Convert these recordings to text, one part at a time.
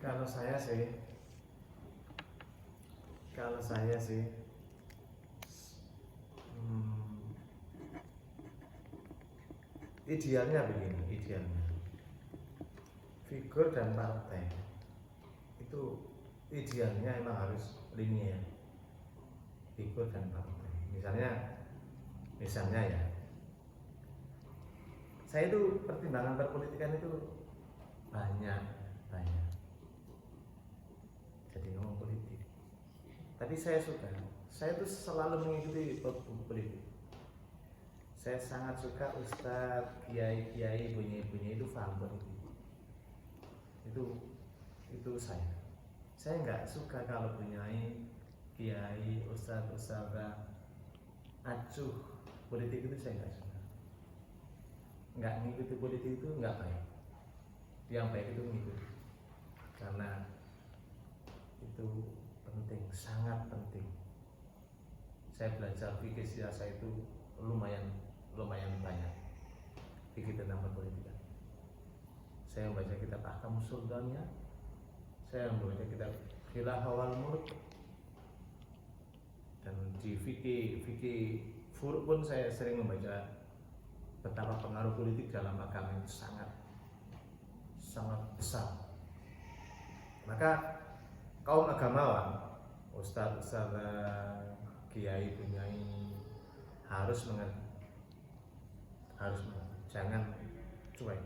Kalau saya sih, kalau saya sih, hmm, idealnya begini, idealnya figur dan partai itu idealnya emang harus linear, figur dan partai. Misalnya ya, saya itu pertimbangan perpolitikan itu banyak banyak. Jadi ngomong politik. Tapi saya itu selalu mengikuti politik. Saya sangat suka ustadz, kiai, bunyi-bunyi itu paham politik. Itu saya. Saya nggak suka kalau punya kiai, ustadz acuh politik itu saya nggak suka. Nggak ngikuti politik itu nggak baik. Yang baik itu ngikuti, karena itu penting, sangat penting. Saya belajar fikih siasa itu lumayan banyak, fikih tentang perpolitikan. Saya membaca kitab Ahkam Sultannya, saya membaca kitab Khilafah wal Mulk, dan di fikih furu pun saya sering membaca betapa pengaruh politik dalam agama itu sangat besar. Maka kaum agamawan, ustadz, kiai, bunyai harus mengerti, jangan cuek,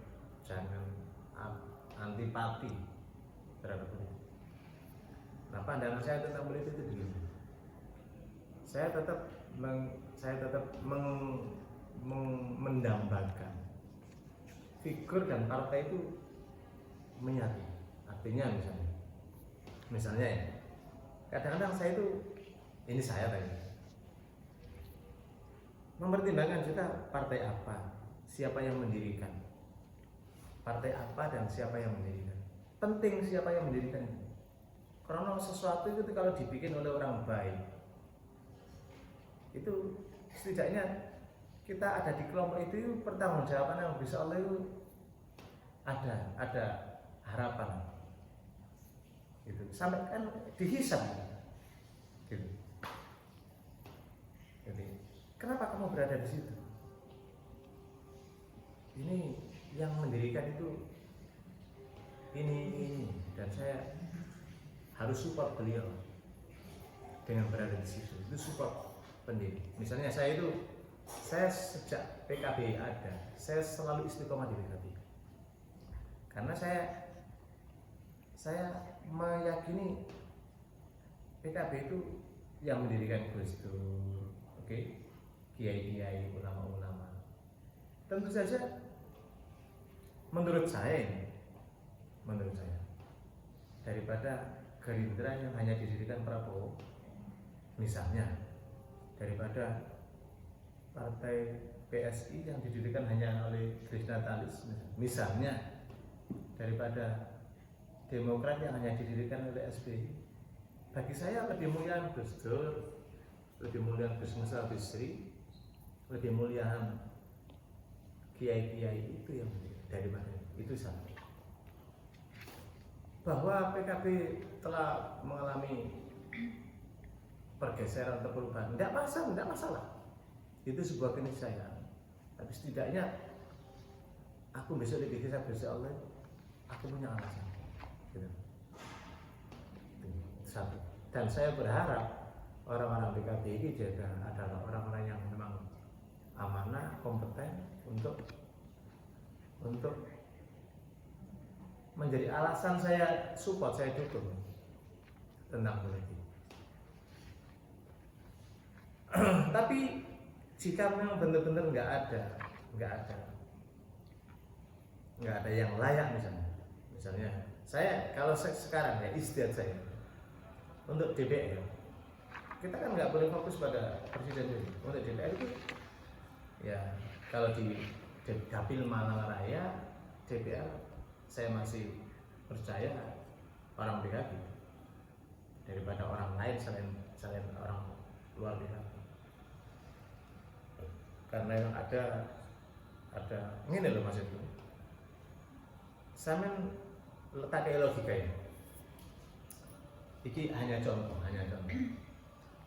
jangan antipati terhadap politik. Nah, pandangan saya tentang politik itu begini. Saya tetap mendambakan figur dan partai itu menyatu. Artinya misalnya ya, kadang-kadang saya itu, ini saya tadi mempertimbangkan juga partai apa, siapa yang mendirikan, partai apa dan siapa yang mendirikan. Penting siapa yang mendirikan itu, karena sesuatu itu kalau dibikin oleh orang baik, itu setidaknya kita ada di kelompok itu, pertanggungjawaban yang bisa Allah itu ada harapan gitu, sampai kan dihisab gitu. Jadi kenapa kamu berada di situ? Ini yang mendirikan itu ini, dan saya harus support beliau dengan berada di situ. Itu support pendiri. Misalnya saya sejak PKB ada, saya selalu istiqomah di PKB. Karena saya meyakini PKB itu yang mendirikan Gus Dur, kiai-kiai, ulama-ulama. Tentu saja menurut saya daripada Gerindra yang hanya didirikan Prabowo, misalnya, daripada partai PSI yang didirikan hanya oleh Krisna Talis, misalnya, daripada Demokrat yang hanya didirikan oleh SBY. Bagi saya lebih mulia Gus Dur, lebih mulia Gus Musa Bisri, lebih mulia kiai-kiai itu yang daripada itu sama. Bahwa PKB telah mengalami pergeseran atau perubahan, tidak masalah. Itu sebuah keniscayaan. Tapi setidaknya aku besok dihisab besok Allah, aku punya alasan. Gitu. Satu. Dan saya berharap orang-orang PKB ini juga adalah orang-orang yang memang amanah, kompeten untuk menjadi alasan saya support, saya dukung tentang politik. Tapi jika memang benar-benar nggak ada yang layak, misalnya saya kalau sekarang ya ijtihad saya untuk DPR, kita kan nggak boleh fokus pada presiden dulu. Untuk DPR itu ya, kalau di Dapil Malang Raya DPR, saya masih percaya orang PKB daripada orang lain selain orang luar PKB. Karena yang ada ini loh maksudnya. Saya letakkan logika ya. Iki hanya contoh.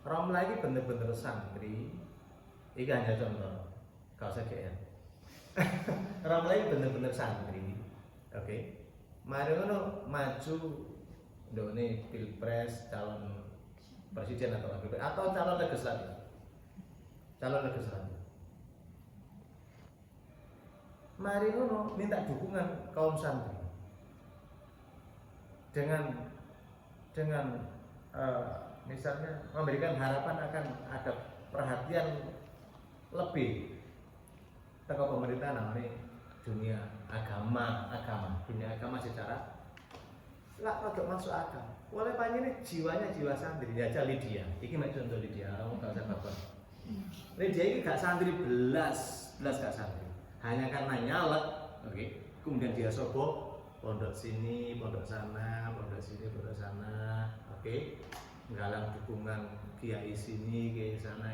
Romla ini bener-bener santri. Iki hanya contoh. Gak usah GR. Romla ini bener-bener santri. Oke. Mari ngono maju ndone pilpres calon presiden atau wakil atau calon legislatif. Mari ngono minta dukungan kaum santri dengan misalnya memberikan harapan akan ada perhatian lebih tentang pemerintah namanya dunia agama secara nggak agak masuk akal. Oleh panjang jiwanya jiwa santri aja Lydia. Iki mek contoh Lydia, kamu gak usah baper. Lydia ini gak santri belas gak santri. Hanya karena nyalek, oke. Kemudian dia sobo pondok sini, pondok sana, pondok sini, pondok sana, oke. Menggalang dukungan kiai sini, kiai sana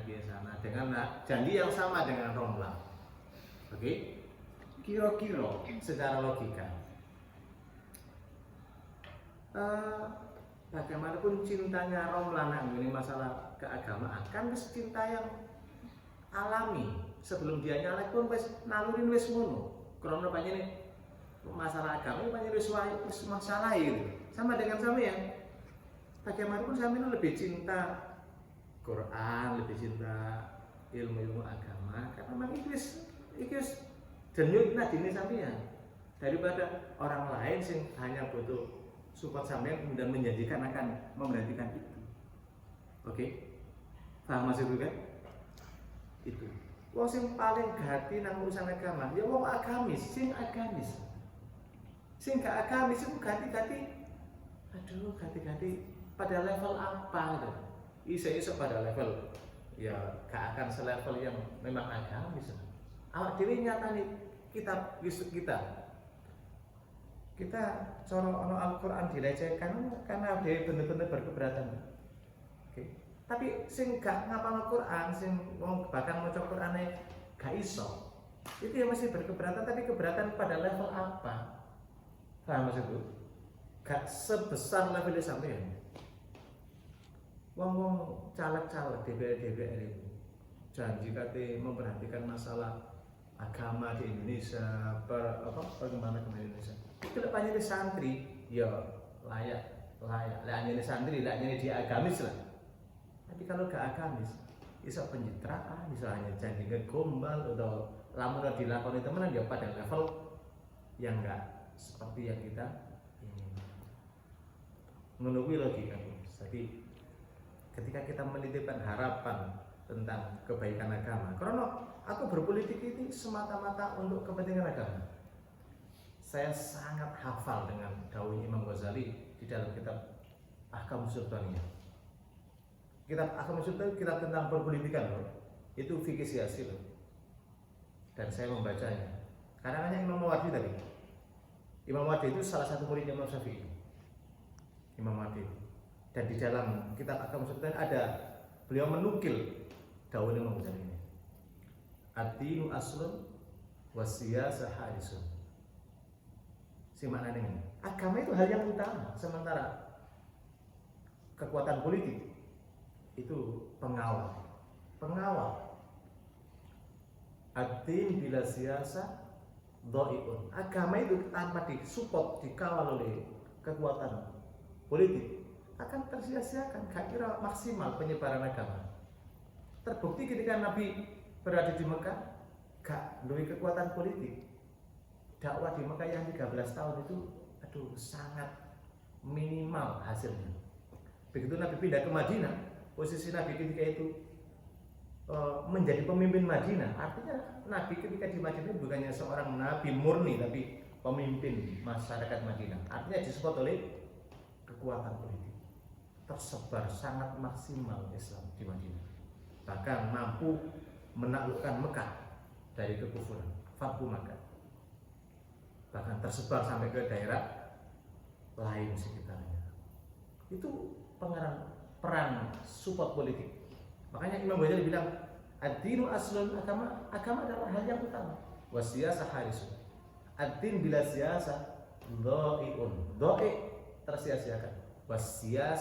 dengan janji yang sama dengan Romla. Oke. Kira-kira secara logika bagaimanapun cintanya Romla ini masalah keagamaan kan wis cinta yang alami. Sebelum dia nyalek pun wis nalurin wis ngono. Karena panjenengan masalah agama panjenengan wis masalah itu. Sama dengan sampean. Bagaimanapun sampean lebih cinta Quran, lebih cinta ilmu agama karena memang iki wis denyut nadine sampean daripada orang lain sing hanya butuh support sampean dan menjanjikan akan memperhatikan itu. Oke? Paham maksudku kan? Itu. Wong sing paling gati nang urusan agama, ya wong agamis, sing agamis. Sing gak agamis itu gati-gati. Aduh, gati-gati pada level apa gitu. Iso-iso pada level ya gak akan selevel yang memang agamis. Awak dhewe nyatane kita cara ono Al-Qur'an dilecehkan karena dia bener-bener berkeberatan. Oke. Tapi sing gak ngapal Al-Qur'an, sing wong bahkan maca Qur'ane gak iso. Itu ya masih berkeberatan, tapi keberatan pada level apa? Paham maksudku? Gak sebesar levelnya sampean. Wong caleg-caleg DPR itu janji kate memperhatikan masalah agama di Indonesia, bagaimana ke Indonesia. Itu depannya di santri, ya layak. Lainnya santri, lainnya dia agamis lah. Tapi kalau gak agamis, bisa pencitraan, bisa hanya janji gombal atau lamun dilakoni temenan ya pada level yang enggak seperti yang kita ingin. Menunggu logika. Jadi ketika kita menitipkan harapan tentang kebaikan agama, karena aku berpolitik ini semata-mata untuk kepentingan agama. Saya sangat hafal dengan dawuh Imam Ghazali di dalam kitab Ahkamus Sultaniyah. Kitab Ahkamus Sultaniyah kitab tentang perpolitikan loh. Itu fikih siyasi loh. Dan saya membacanya. Karangannya Imam Mawardi tadi. Imam Mawardi itu salah satu murid Imam Syafi'i. Imam Mawardi. Dan di dalam kitab Ahkamus Sultaniyah ada beliau menukil dawuh Imam Ghazali ini. Ad-dinu aslun wasiyasa harisun. Si makna ini, agama itu hal yang utama, sementara kekuatan politik itu pengawal. Ad-din bila siyasa dha'iun. Agama itu tanpa disupport, dikawal oleh kekuatan politik akan tersia-siakan, gak kira maksimal penyebaran agama. Terbukti ketika Nabi berada di Mekah, gak duwe kekuatan politik. Dakwah di Mekah yang 13 tahun itu sangat minimal hasilnya. Begitu Nabi pindah ke Madinah, posisi Nabi ketika itu menjadi pemimpin Madinah. Artinya Nabi ketika di Madinah bukannya seorang nabi murni, tapi pemimpin masyarakat Madinah. Artinya disupport oleh kekuatan politik. Tersebar sangat maksimal Islam di Madinah. Bahkan mampu menaklukkan Mekah dari kekufuran, Fathu Makkah. Bahkan tersebar sampai ke daerah lain sekitarnya. Itu peran support politik. Makanya Imam Ghazali bilang, ad-dinu aslun, agama adalah hal yang utama. Wasiyasa harisun. Ad-din bila siyasa dha'iun. Dha'i tersia-siakan. Wasiyasa